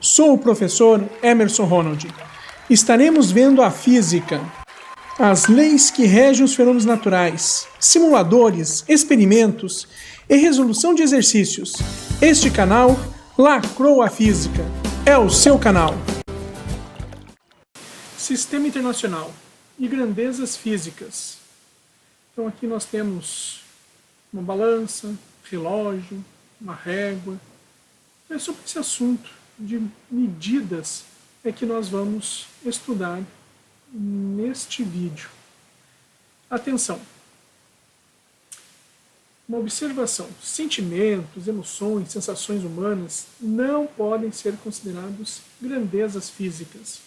Sou o professor Emerson Ronald. Estaremos vendo a física, as leis que regem os fenômenos naturais, simuladores, experimentos e resolução de exercícios. Este canal lacrou a física. É o seu canal. Sistema Internacional e grandezas físicas. Então aqui nós temos uma balança, relógio, uma régua. É sobre esse assunto de medidas é que nós vamos estudar neste vídeo. Atenção! Uma observação: sentimentos, emoções, sensações humanas não podem ser considerados grandezas físicas.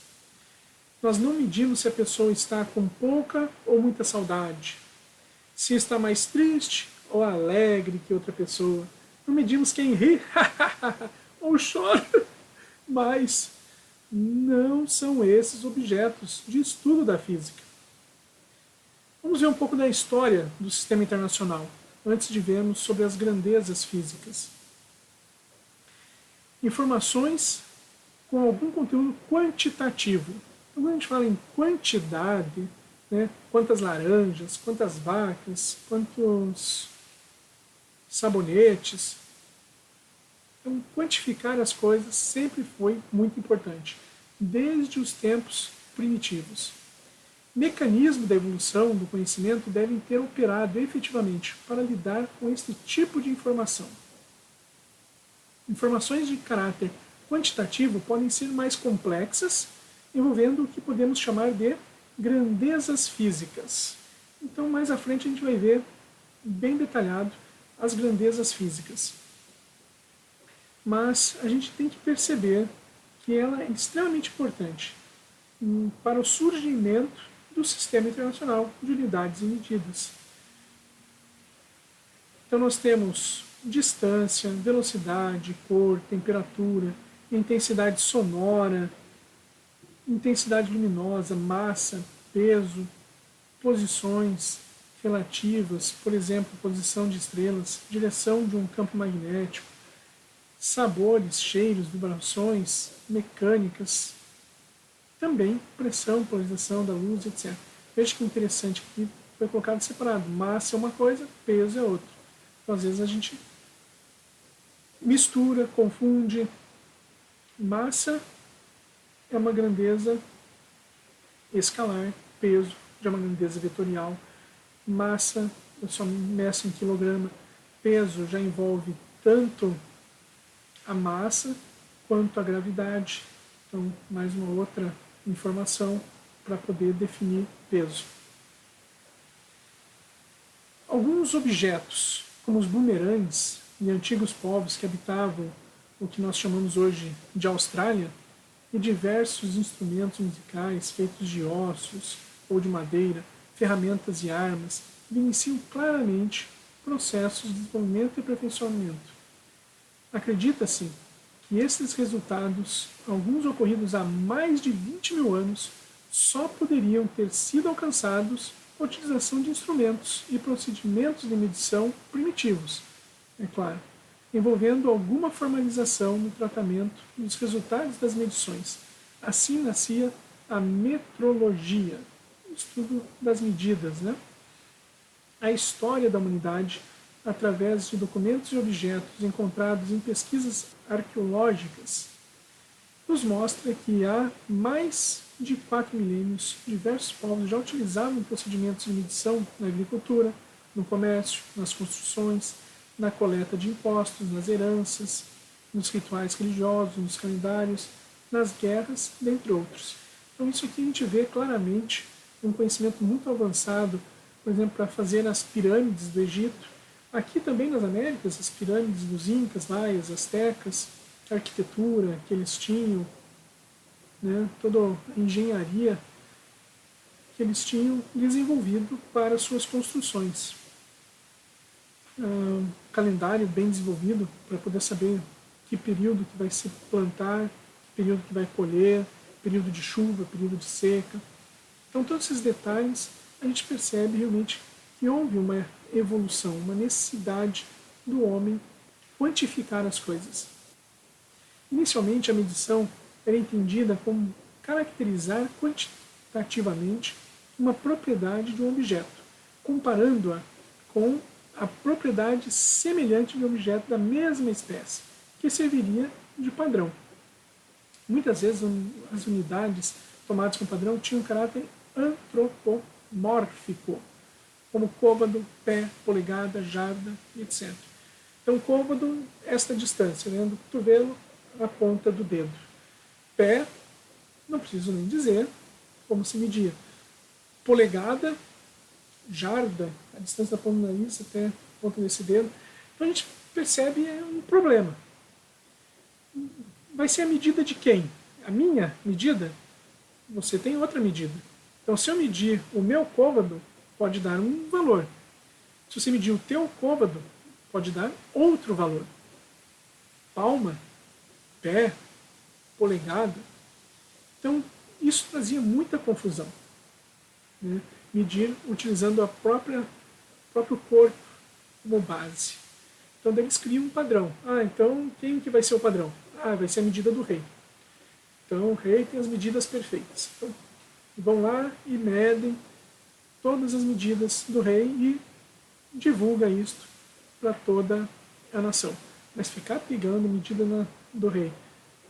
Nós não medimos se a pessoa está com pouca ou muita saudade, se está mais triste ou alegre que outra pessoa. Não medimos quem ri ou chora, mas não são esses objetos de estudo da física. Vamos ver um pouco da história do Sistema Internacional, antes de vermos sobre as grandezas físicas. Informações com algum conteúdo quantitativo. Quando a gente fala em quantidade, né, quantas laranjas, quantas vacas, quantos sabonetes. Então, quantificar as coisas sempre foi muito importante, desde os tempos primitivos. Mecanismos da evolução do conhecimento devem ter operado efetivamente para lidar com este tipo de informação. Informações de caráter quantitativo podem ser mais complexas, envolvendo o que podemos chamar de grandezas físicas. Então, mais à frente a gente vai ver bem detalhado as grandezas físicas. Mas a gente tem que perceber que ela é extremamente importante para o surgimento do Sistema Internacional de Unidades e Medidas. Então nós temos distância, velocidade, cor, temperatura, intensidade sonora, intensidade luminosa, massa, peso, posições relativas, por exemplo, posição de estrelas, direção de um campo magnético, sabores, cheiros, vibrações, mecânicas, também pressão, polarização da luz, etc. Veja que interessante que foi colocado separado. Massa é uma coisa, peso é outra. Então, às vezes a gente mistura, confunde. Massa é uma grandeza escalar, peso é uma grandeza vetorial. Massa, eu só meço em quilograma. Peso já envolve tanto a massa quanto a gravidade. Então, mais uma outra informação para poder definir peso. Alguns objetos, como os bumerangues e antigos povos que habitavam o que nós chamamos hoje de Austrália, e diversos instrumentos musicais feitos de ossos ou de madeira, ferramentas e armas, evidenciam claramente processos de desenvolvimento e aperfeiçoamento. Acredita-se que esses resultados, alguns ocorridos há mais de 20 mil anos, só poderiam ter sido alcançados com a utilização de instrumentos e procedimentos de medição primitivos, é claro, envolvendo alguma formalização no tratamento dos resultados das medições. Assim nascia a metrologia, o estudo das medidas, né? A história da humanidade, através de documentos e objetos encontrados em pesquisas arqueológicas, nos mostra que há mais de 4 milênios, diversos povos já utilizavam procedimentos de medição na agricultura, no comércio, nas construções, na coleta de impostos, nas heranças, nos rituais religiosos, nos calendários, nas guerras, dentre outros. Então isso aqui a gente vê claramente um conhecimento muito avançado, por exemplo, para fazer as pirâmides do Egito. Aqui também nas Américas, as pirâmides dos Incas, Maias, Astecas, a arquitetura que eles tinham, né, toda a engenharia que eles tinham desenvolvido para suas construções. Calendário bem desenvolvido para poder saber que período que vai se plantar, que período que vai colher, período de chuva, período de seca. Então todos esses detalhes a gente percebe realmente que houve uma evolução, uma necessidade do homem quantificar as coisas. Inicialmente, a medição era entendida como caracterizar quantitativamente uma propriedade de um objeto, comparando-a com a propriedade semelhante de um objeto da mesma espécie, que serviria de padrão. Muitas vezes as unidades tomadas como padrão tinham um caráter antropomórfico, como côvado, pé, polegada, jarda, etc. Então, côvado, esta distância, né, do cotovelo à ponta do dedo. Pé, não preciso nem dizer como se media. Polegada, jarda, a distância da ponta do nariz até a ponta desse dedo. Então a gente percebe um problema. Vai ser a medida de quem? A minha medida? Você tem outra medida. Então se eu medir o meu côvado, pode dar um valor. Se você medir o teu côvado, pode dar outro valor. Palma, pé, polegada. Então isso trazia muita confusão. Né? Medir utilizando o próprio corpo como base. Então eles criam um padrão. Então quem que vai ser o padrão? Vai ser a medida do rei. Então o rei tem as medidas perfeitas. Então, vão lá e medem todas as medidas do rei e divulga isto para toda a nação. Mas ficar pegando medida do rei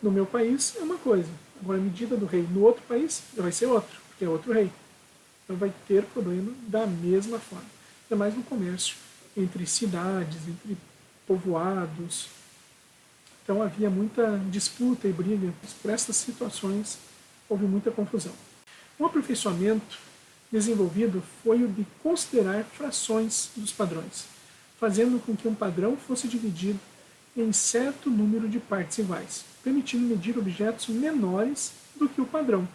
no meu país é uma coisa. Agora a medida do rei no outro país já vai ser outro, porque é outro rei. Então vai ter problema da mesma forma. Ainda mais no comércio, entre cidades, entre povoados. Então havia muita disputa e briga. Por essas situações houve muita confusão. Um aperfeiçoamento desenvolvido foi o de considerar frações dos padrões, fazendo com que um padrão fosse dividido em certo número de partes iguais, permitindo medir objetos menores do que o padrão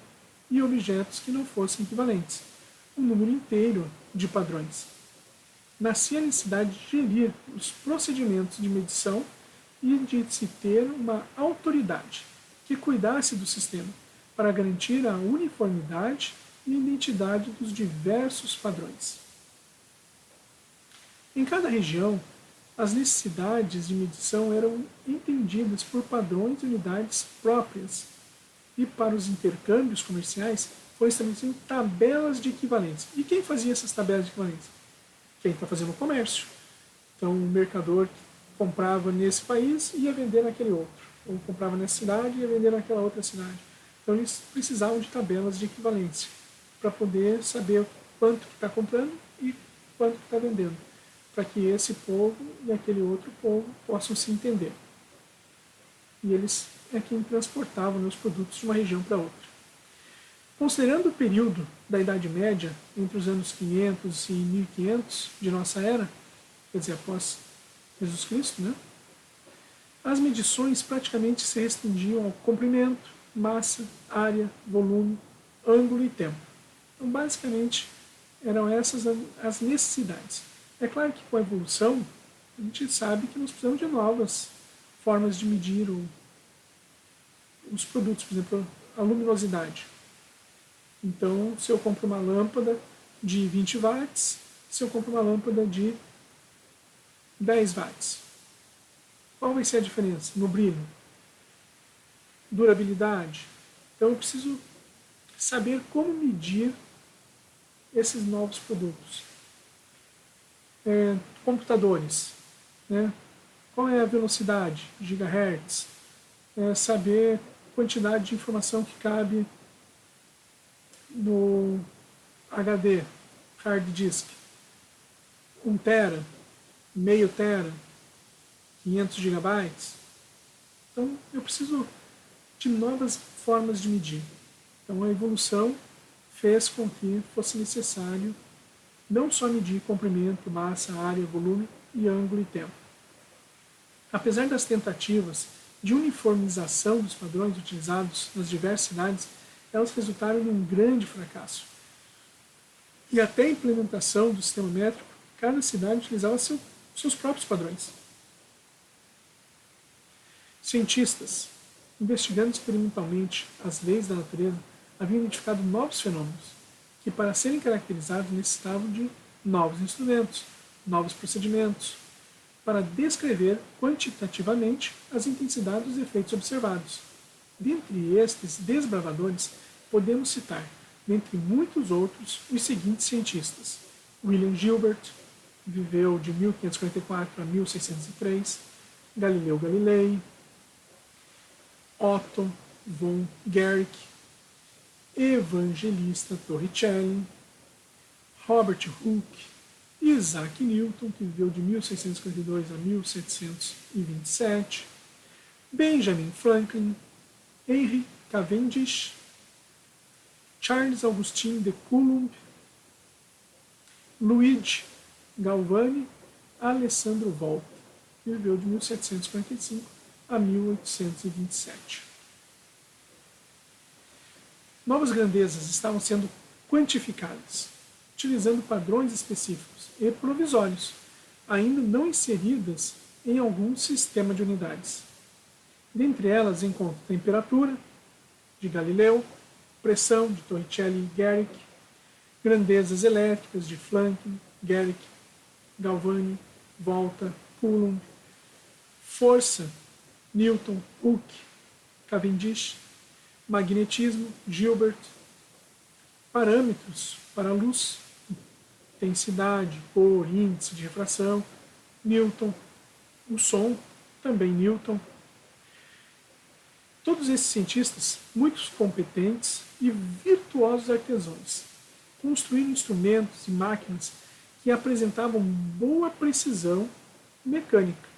e objetos que não fossem equivalentes, um número inteiro de padrões. Nascia a necessidade de gerir os procedimentos de medição e de se ter uma autoridade que cuidasse do sistema para garantir a uniformidade e identidade dos diversos padrões. Em cada região, as necessidades de medição eram entendidas por padrões e unidades próprias, e para os intercâmbios comerciais foram estabelecidas tabelas de equivalência. E quem fazia essas tabelas de equivalência? Quem está fazendo o comércio. Então, o mercador que comprava nesse país ia vender naquele outro, ou comprava nessa cidade e ia vender naquela outra cidade. Então, eles precisavam de tabelas de equivalência para poder saber quanto que está comprando e quanto que está vendendo, para que esse povo e aquele outro povo possam se entender. E eles é quem transportavam os produtos de uma região para outra. Considerando o período da Idade Média, entre os anos 500 e 1500 de nossa era, quer dizer, após Jesus Cristo, né? As medições praticamente se restringiam ao comprimento, massa, área, volume, ângulo e tempo. Então, basicamente, eram essas as necessidades. É claro que com a evolução, a gente sabe que nós precisamos de novas formas de medir os produtos, por exemplo, a luminosidade. Então, se eu compro uma lâmpada de 20 watts, se eu compro uma lâmpada de 10 watts, qual vai ser a diferença no brilho? Durabilidade? Então, eu preciso saber como medir esses novos produtos. Computadores, né? Qual é a velocidade, gigahertz? Saber a quantidade de informação que cabe no HD, hard disk. 1 tera, meio tera, 500 gigabytes. Então, eu preciso de novas formas de medir. Então, a evolução fez com que fosse necessário não só medir comprimento, massa, área, volume e ângulo e tempo. Apesar das tentativas de uniformização dos padrões utilizados nas diversas cidades, elas resultaram em um grande fracasso. E até a implementação do sistema métrico, cada cidade utilizava seus próprios padrões. Cientistas, investigando experimentalmente as leis da natureza, haviam identificado novos fenômenos que, para serem caracterizados, necessitavam de novos instrumentos, novos procedimentos. para descrever quantitativamente as intensidades dos efeitos observados. Dentre estes desbravadores, podemos citar, dentre muitos outros, os seguintes cientistas: William Gilbert, viveu de 1544 a 1603, Galileu Galilei, Otto von Guericke, Evangelista Torricelli, Robert Hooke, Isaac Newton, que viveu de 1652 a 1727, Benjamin Franklin, Henry Cavendish, Charles Augustin de Coulomb, Luigi Galvani, Alessandro Volta, que viveu de 1745 a 1827. Novas grandezas estavam sendo quantificadas, utilizando padrões específicos e provisórios, ainda não inseridas em algum sistema de unidades. Dentre elas encontro temperatura, de Galileu, pressão, de Torricelli e Guericke, grandezas elétricas, de Franklin, Guericke, Galvani, Volta, Coulomb, força, Newton, Hooke, Cavendish, magnetismo, Gilbert, parâmetros para a luz, intensidade, cor, índice de refração, Newton, o som, também Newton. Todos esses cientistas, muito competentes e virtuosos artesãos, construíram instrumentos e máquinas que apresentavam boa precisão mecânica,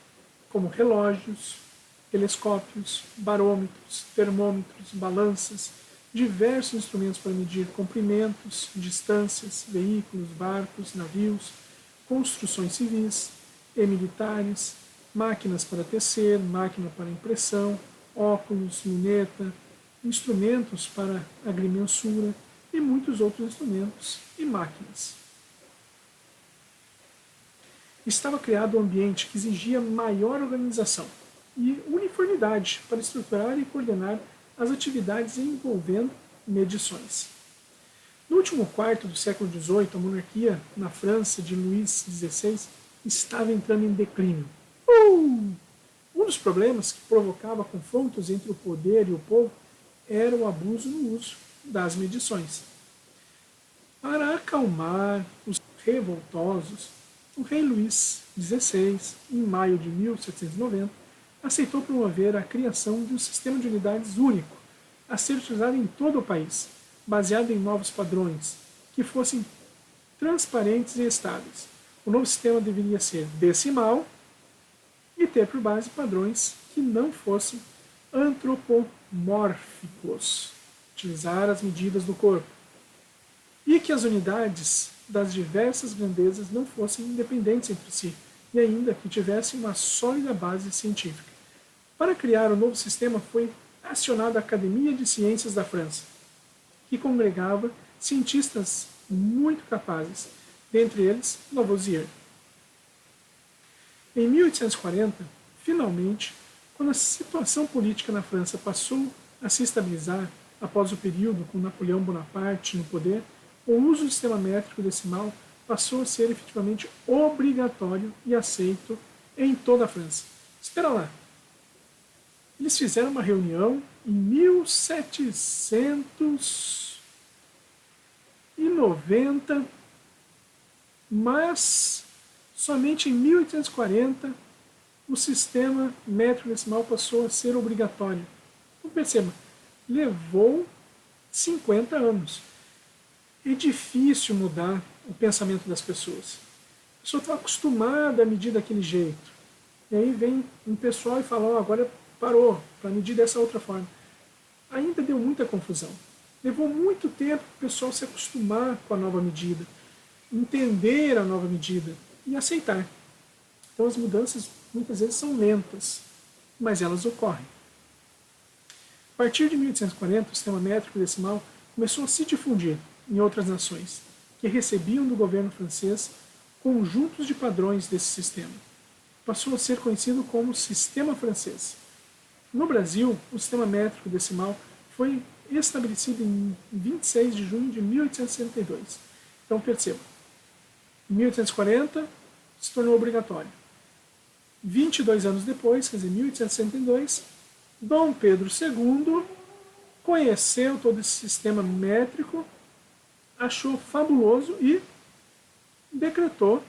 como relógios, telescópios, barômetros, termômetros, balanças, diversos instrumentos para medir comprimentos, distâncias, veículos, barcos, navios, construções civis e militares, máquinas para tecer, máquina para impressão, óculos, luneta, instrumentos para agrimensura e muitos outros instrumentos e máquinas. Estava criado um ambiente que exigia maior organização e uniformidade para estruturar e coordenar as atividades envolvendo medições. No último quarto do século XVIII, a monarquia na França de Luís XVI estava entrando em declínio. Um dos problemas que provocava confrontos entre o poder e o povo era o abuso no uso das medições. Para acalmar os revoltosos, o rei Luís XVI, em maio de 1790, aceitou promover a criação de um sistema de unidades único, a ser utilizado em todo o país, baseado em novos padrões, que fossem transparentes e estáveis. O novo sistema deveria ser decimal e ter por base padrões que não fossem antropomórficos, utilizar as medidas do corpo, e que as unidades das diversas grandezas não fossem independentes entre si, e ainda que tivessem uma sólida base científica. Para criar o novo sistema foi acionada a Academia de Ciências da França, que congregava cientistas muito capazes, dentre eles Lavoisier. Em 1840, finalmente, quando a situação política na França passou a se estabilizar após o período com Napoleão Bonaparte no poder, o uso do sistema métrico decimal passou a ser efetivamente obrigatório e aceito em toda a França. Espera lá. Eles fizeram uma reunião em 1790, mas somente em 1840 o sistema métrico decimal passou a ser obrigatório. Então perceba, levou 50 anos. É difícil mudar o pensamento das pessoas. A pessoa está acostumada a medir daquele jeito. E aí vem um pessoal e fala, agora parou, para medir dessa outra forma. Ainda deu muita confusão. Levou muito tempo para o pessoal se acostumar com a nova medida, entender a nova medida e aceitar. Então as mudanças muitas vezes são lentas, mas elas ocorrem. A partir de 1840, o sistema métrico decimal começou a se difundir em outras nações, que recebiam do governo francês conjuntos de padrões desse sistema. Passou a ser conhecido como Sistema Francês. No Brasil, o sistema métrico decimal foi estabelecido em 26 de junho de 1862. Então perceba, em 1840 se tornou obrigatório. 22 anos depois, quer dizer, 1862, Dom Pedro II conheceu todo esse sistema métrico, achou fabuloso e decretou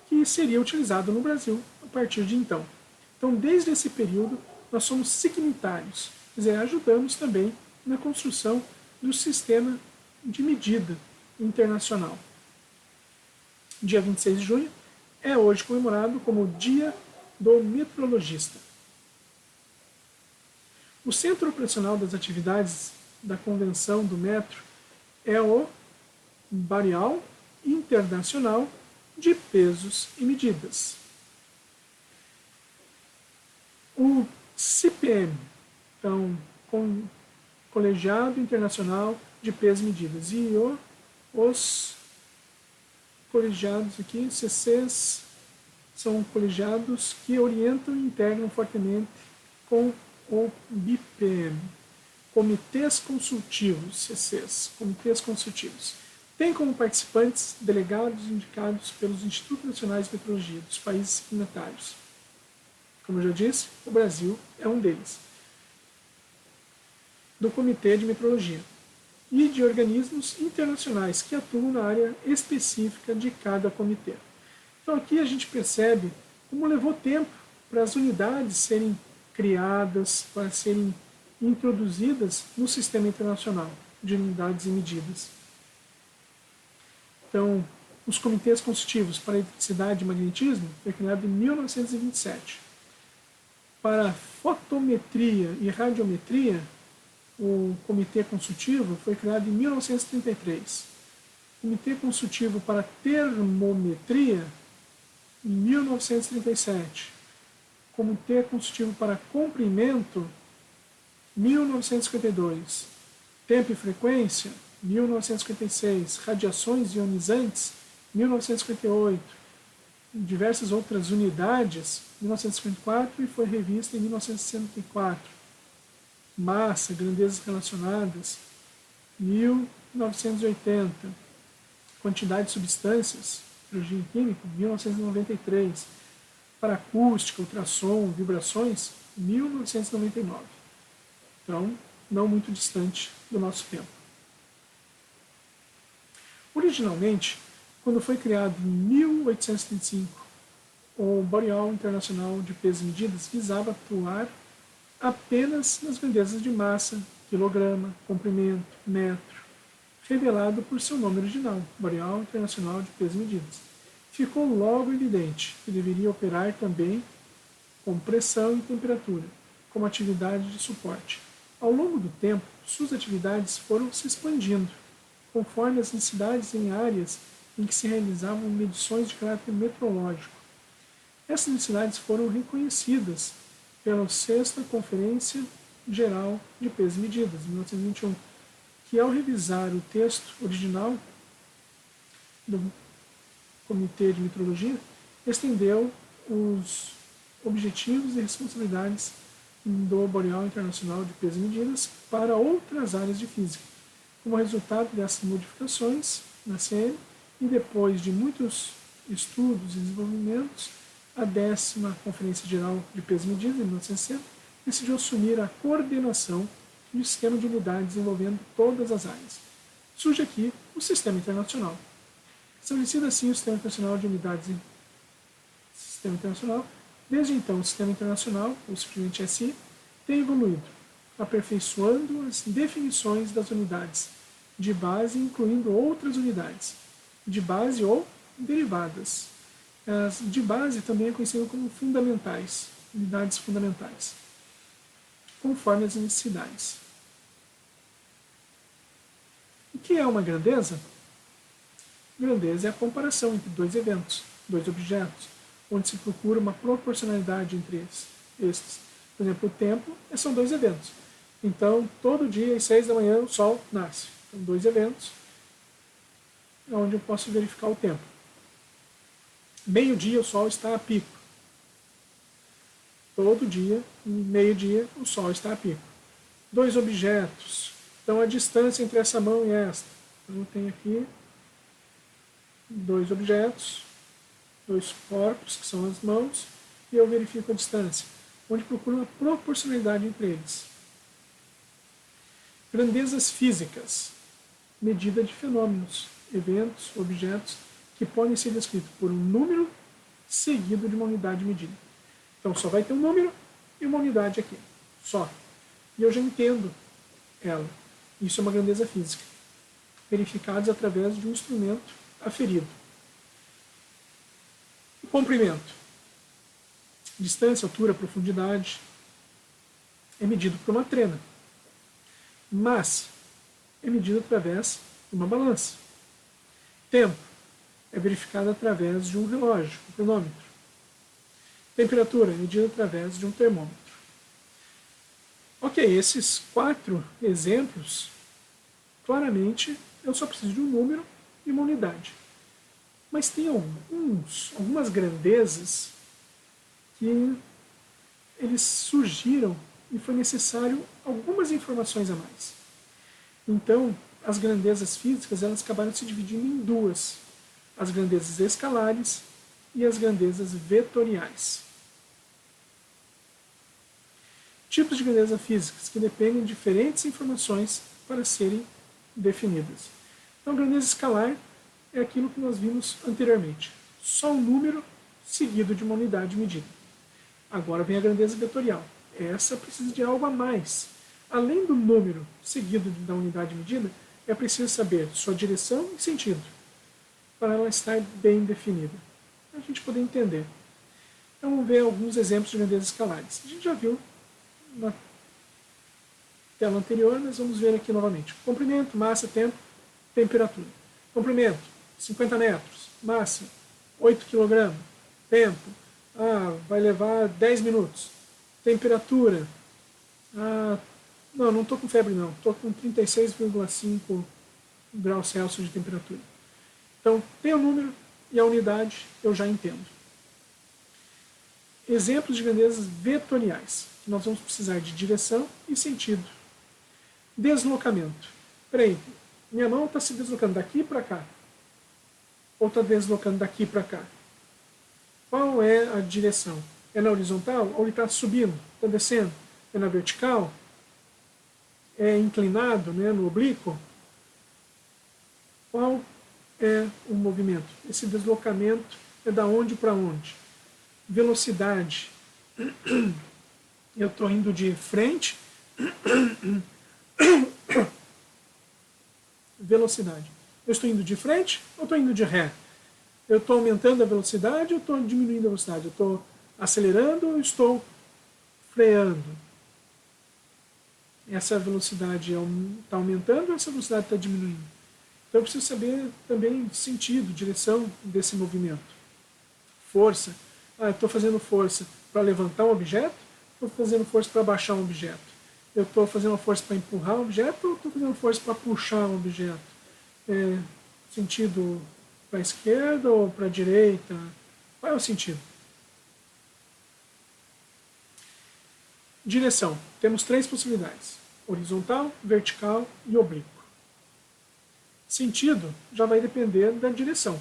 que seria utilizado no Brasil a partir de então. Então, desde esse período, nós somos signitários, quer dizer, ajudamos também na construção do sistema de medida internacional. Dia 26 de junho é hoje comemorado como o Dia do Metrologista. O centro operacional das atividades da Convenção do Metro é o Boreal Internacional de Pesos e Medidas. O CIPM, então, Colegiado Internacional de Pesos e Medidas, e os colegiados aqui, CCs, são colegiados que orientam e integram fortemente com o BIPM, Comitês Consultivos, CCs, Comitês Consultivos. Tem como participantes delegados indicados pelos Institutos Nacionais de Metrologia dos países signatários. Como eu já disse, o Brasil é um deles. Do Comitê de Metrologia e de organismos internacionais que atuam na área específica de cada comitê. Então aqui a gente percebe como levou tempo para as unidades serem criadas, para serem introduzidas no sistema internacional de unidades e medidas. Então, os comitês consultivos para eletricidade e magnetismo foi criado em 1927. Para fotometria e radiometria, o comitê consultivo foi criado em 1933. O comitê consultivo para termometria, em 1937. Comitê consultivo para comprimento, 1952. Tempo e frequência, 1956. Radiações ionizantes, 1958. Diversas outras unidades, 1954, e foi revista em 1964. Massa, grandezas relacionadas, 1980. Quantidade de substâncias, biologia química, 1993. Para acústica, ultrassom, vibrações, 1999. Então, não muito distante do nosso tempo. Originalmente, quando foi criado em 1835, o Boreal Internacional de Pesos e Medidas visava atuar apenas nas grandezas de massa, quilograma, comprimento, metro, revelado por seu nome original, Boreal Internacional de Pesos e Medidas. Ficou logo evidente que deveria operar também com pressão e temperatura, como atividade de suporte. Ao longo do tempo, suas atividades foram se expandindo, conforme as necessidades em áreas em que se realizavam medições de caráter metrológico. Essas necessidades foram reconhecidas pela Sexta Conferência Geral de Pesos e Medidas, em 1921, que ao revisar o texto original do Comitê de Metrologia, estendeu os objetivos e responsabilidades do Boreal Internacional de Pesos e Medidas para outras áreas de física. Como resultado dessas modificações na CN, e depois de muitos estudos e desenvolvimentos, a 10ª Conferência Geral de Pesos e Medidas, em 1960, decidiu assumir a coordenação do sistema de unidades envolvendo todas as áreas. Surge aqui o Sistema Internacional. Estabelecido assim o Sistema Internacional de Unidades e Sistema Internacional, desde então o Sistema Internacional, ou simplesmente SI, tem evoluído, aperfeiçoando as definições das unidades de base, incluindo outras unidades de base ou derivadas. As de base também é conhecido como fundamentais, unidades fundamentais, conforme as necessidades. O que é uma grandeza? Grandeza é a comparação entre dois eventos, dois objetos, onde se procura uma proporcionalidade entre estes. Por exemplo, o tempo são dois eventos. Então, todo dia, às 6 da manhã, o Sol nasce. São dois eventos, onde eu posso verificar o tempo. Meio-dia, o Sol está a pico. Todo dia, meio-dia, o Sol está a pico. Dois objetos. Então, a distância entre essa mão e esta. Então, eu tenho aqui dois objetos, dois corpos, que são as mãos, e eu verifico a distância, onde procuro uma proporcionalidade entre eles. Grandezas físicas, medida de fenômenos, eventos, objetos, que podem ser descritos por um número seguido de uma unidade de medida. Então só vai ter um número e uma unidade aqui, só. E eu já entendo ela. Isso é uma grandeza física, verificados através de um instrumento aferido. O comprimento, distância, altura, profundidade, é medido por uma trena. Massa é medido através de uma balança. Tempo é verificado através de um relógio, um cronômetro. Temperatura é medida através de um termômetro. Ok, esses 4 exemplos, claramente eu só preciso de um número e uma unidade. Mas tem algumas grandezas que eles surgiram e foi necessário algumas informações a mais. Então, as grandezas físicas elas acabaram se dividindo em duas: as grandezas escalares e as grandezas vetoriais. Tipos de grandezas físicas que dependem de diferentes informações para serem definidas. Então, a grandeza escalar é aquilo que nós vimos anteriormente. Só um número seguido de uma unidade de medida. Agora vem a grandeza vetorial. Essa precisa de algo a mais. Além do número seguido da unidade de medida, é preciso saber sua direção e sentido, para ela estar bem definida, para a gente poder entender. Então vamos ver alguns exemplos de grandezas escalares. A gente já viu na tela anterior, mas vamos ver aqui novamente. Comprimento, massa, tempo, temperatura. Comprimento, 50 metros. Massa, 8 kg. Tempo, vai levar 10 minutos. Temperatura, não estou com febre não, estou com 36,5 graus Celsius de temperatura. Então, tem o número e a unidade, eu já entendo. Exemplos de grandezas vetoriais. Nós vamos precisar de direção e sentido. Deslocamento. Peraí, minha mão está se deslocando daqui para cá? Ou está deslocando daqui para cá? Qual é a direção? É na horizontal? Ou ele está subindo? Está descendo? É na vertical? É inclinado, né, no oblíquo? Qual é o movimento? Esse deslocamento é da onde para onde? Velocidade. Eu estou indo de frente. Velocidade. Eu estou indo de frente ou estou indo de ré? Eu estou aumentando a velocidade ou estou diminuindo a velocidade? Eu estou acelerando ou estou freando? Essa velocidade está aumentando ou essa velocidade está diminuindo? Então eu preciso saber também sentido, direção desse movimento. Força. Eu estou fazendo força para levantar um objeto, estou fazendo força para baixar um objeto. Eu estou fazendo força para empurrar um objeto ou estou fazendo força para puxar um objeto? Sentido para a esquerda ou para a direita? Qual é o sentido? Direção. Temos 3 possibilidades: horizontal, vertical e oblíquo. Sentido já vai depender da direção.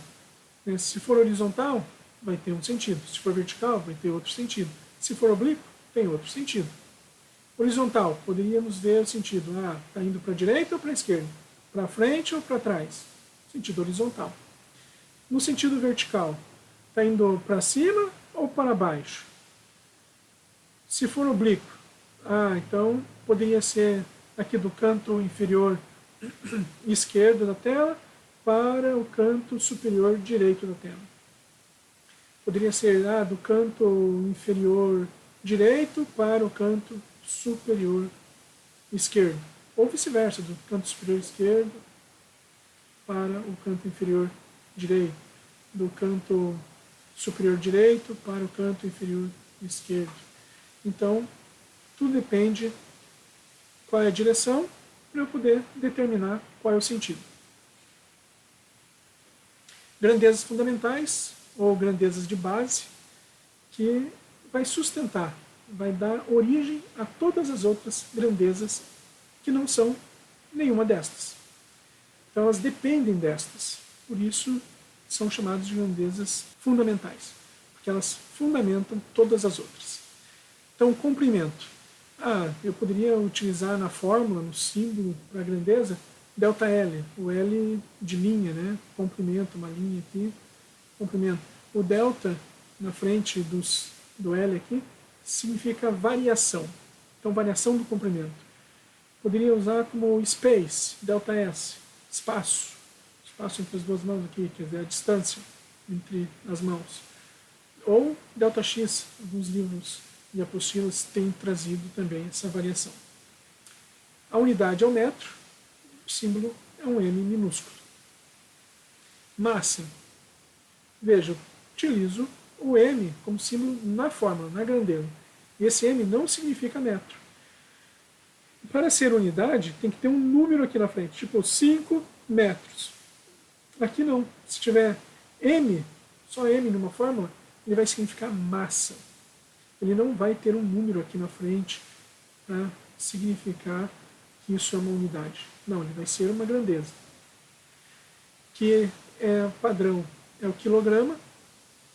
Se for horizontal, vai ter um sentido. Se for vertical, vai ter outro sentido. Se for oblíquo, tem outro sentido. Horizontal, poderíamos ver o sentido. Está indo para a direita ou para a esquerda? Para frente ou para trás? Sentido horizontal. No sentido vertical, está indo para cima ou para baixo? Se for oblíquo, então poderia ser aqui do canto inferior esquerdo da tela para o canto superior direito da tela. Poderia ser do canto inferior direito para o canto superior esquerdo. Ou vice-versa, do canto superior esquerdo para o canto inferior direito. Do canto superior direito para o canto inferior esquerdo. Então, tudo depende qual é a direção para eu poder determinar qual é o sentido. Grandezas fundamentais ou grandezas de base que vai sustentar, vai dar origem a todas as outras grandezas que não são nenhuma destas. Então elas dependem destas, por isso são chamadas de grandezas fundamentais. porque elas fundamentam todas as outras. Então, comprimento. Eu poderia utilizar na fórmula, no símbolo para grandeza, ΔL, o L de linha, né? Comprimento, uma linha aqui, comprimento. O delta na frente do L aqui significa variação. Então, variação do comprimento. Poderia usar como space, ΔS, espaço. Espaço entre as duas mãos aqui, quer dizer, a distância entre as mãos. Ou ΔX, alguns livros e apostilas têm trazido também essa variação. A unidade é o metro, o símbolo é um M minúsculo. Massa. Veja, eu utilizo o M como símbolo na fórmula, na grandeza. E esse M não significa metro. Para ser unidade, tem que ter um número aqui na frente, tipo 5 metros. Aqui não. Se tiver M, só M numa fórmula, ele vai significar massa. Ele não vai ter um número aqui na frente para significar que isso é uma unidade. Não, ele vai ser uma grandeza. Que é padrão é o quilograma,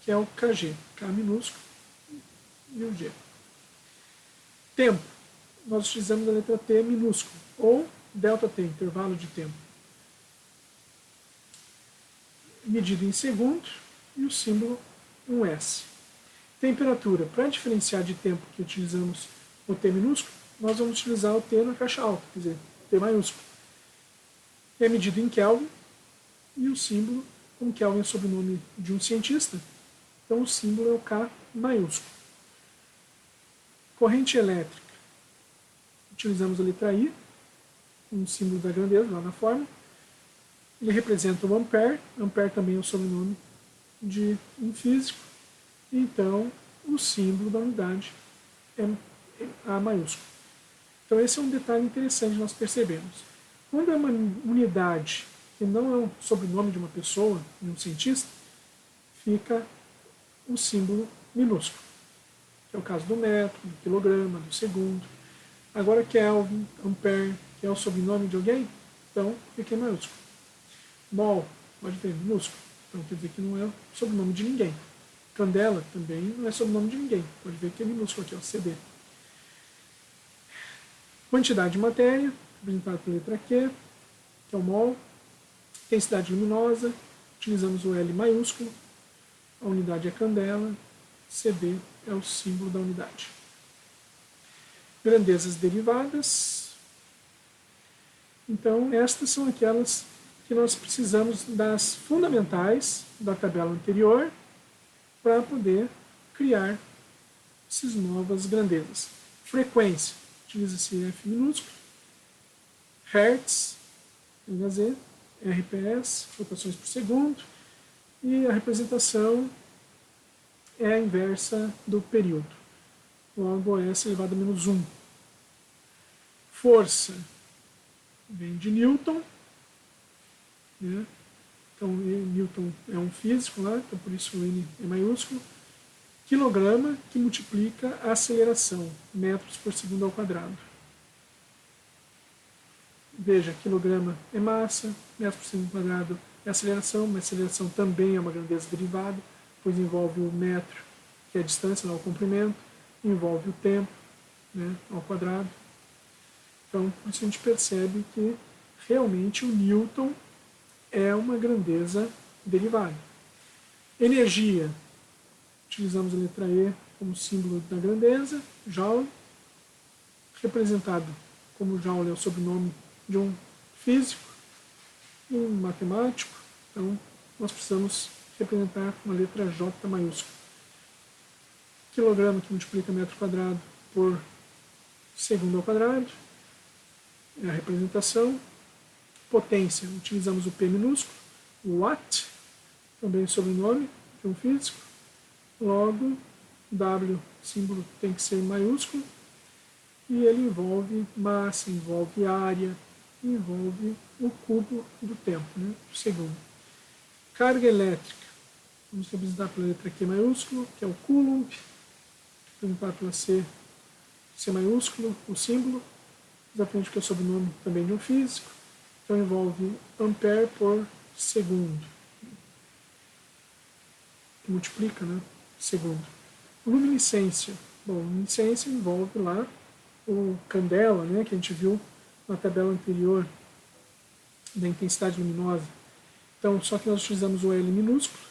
que é o kg. K minúsculo e o G. Tempo. Nós utilizamos a letra T minúsculo, ou ΔT, intervalo de tempo. Medido em segundo, e o símbolo um S. Temperatura. Para diferenciar de tempo que utilizamos o T minúsculo, nós vamos utilizar o T na caixa alta, quer dizer, T maiúsculo. É medido em Kelvin, e o símbolo, como Kelvin é sobrenome de um cientista, então o símbolo é o K maiúsculo. Corrente elétrica. Utilizamos a letra I, um símbolo da grandeza lá na forma. Ele representa o ampere. Ampere também é o sobrenome de um físico. Então, o símbolo da unidade é A maiúsculo. Então, esse é um detalhe interessante nós percebemos. Quando é uma unidade que não é um sobrenome de uma pessoa, de um cientista, fica o símbolo minúsculo. Que é o caso do metro, do quilograma, do segundo. Agora, Kelvin, ampere, que é o sobrenome de alguém, então fica em maiúsculo. Mol, pode ver, minúsculo. Então quer dizer que não é o sobrenome de ninguém. Candela também não é sobrenome de ninguém. Pode ver que é minúsculo aqui, ó, CD. Quantidade de matéria, representada pela letra Q, que é o mol. Intensidade luminosa, utilizamos o L maiúsculo. A unidade é candela. CD é o símbolo da unidade. Grandezas derivadas. Então, estas são aquelas que nós precisamos das fundamentais da tabela anterior para poder criar essas novas grandezas. Frequência, utiliza-se F minúsculo, Hertz, Hz, RPS, rotações por segundo, e a representação é a inversa do período. Logo, S elevado a menos 1. Força vem de Newton. Né? Então, Newton é um físico lá, então por isso o N é maiúsculo. Quilograma, que multiplica a aceleração, metros por segundo ao quadrado. Veja, quilograma é massa, metros por segundo ao quadrado é aceleração, mas aceleração também é uma grandeza derivada, pois envolve o metro, que é a distância, não o comprimento, envolve o tempo, né, ao quadrado. Então, por isso a gente percebe que realmente o Newton é uma grandeza derivada. Energia. Utilizamos a letra E como símbolo da grandeza, Joule, representado como Joule é o sobrenome de um físico e um matemático. Então, nós precisamos representar com a letra J maiúscula. Quilograma, que multiplica metro quadrado por segundo ao quadrado, é a representação. Potência, utilizamos o P minúsculo, o Watt, também sobrenome de um físico. Logo, W, símbolo tem que ser maiúsculo, e ele envolve massa, envolve área, envolve o cubo do tempo, né, do segundo. Carga elétrica, vamos representar pela letra Q maiúsculo, que é o Coulomb, representar pela C maiúsculo, o símbolo, exatamente porque é o sobrenome também de um físico. Então envolve ampere por segundo, que multiplica, né? segundo. Luminescência. Bom, luminescência envolve lá o candela, né, que a gente viu na tabela anterior da intensidade luminosa. Então, só que nós utilizamos o L minúsculo.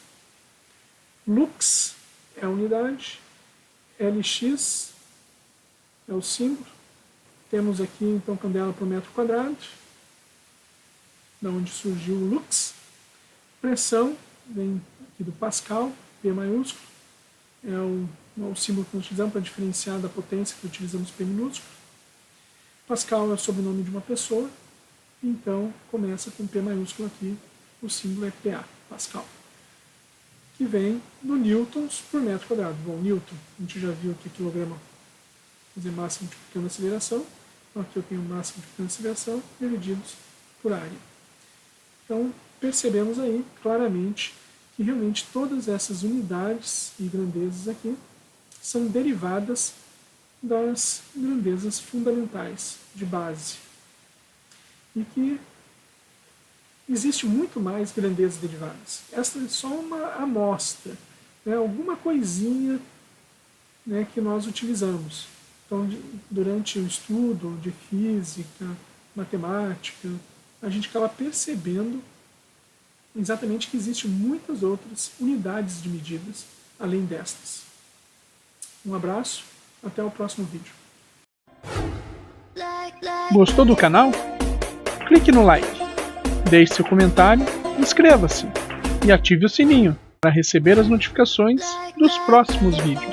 Lux é a unidade. Lx é o símbolo. Temos aqui, então, candela por metro quadrado, da onde surgiu o lux. Pressão vem aqui do Pascal, P maiúsculo. É o símbolo que nós utilizamos para diferenciar da potência que utilizamos P minúsculo. Pascal é o sobrenome de uma pessoa, então começa com P maiúsculo aqui, o símbolo é PA, Pascal, que vem do newtons por metro quadrado. Bom, newton, a gente já viu aqui quilograma, fazer massa multiplicando a aceleração, então aqui eu tenho massa multiplicando a aceleração divididos por área. Então percebemos aí claramente que realmente todas essas unidades e grandezas aqui são derivadas das grandezas fundamentais de base. E que existe muito mais grandezas derivadas. Essa é só uma amostra, né, alguma coisinha, né, que nós utilizamos. Então, durante o estudo de física, matemática, a gente acaba percebendo exatamente que existem muitas outras unidades de medidas além destas. Um abraço, até o próximo vídeo. Gostou do canal? Clique no like, deixe seu comentário, inscreva-se e ative o sininho para receber as notificações dos próximos vídeos.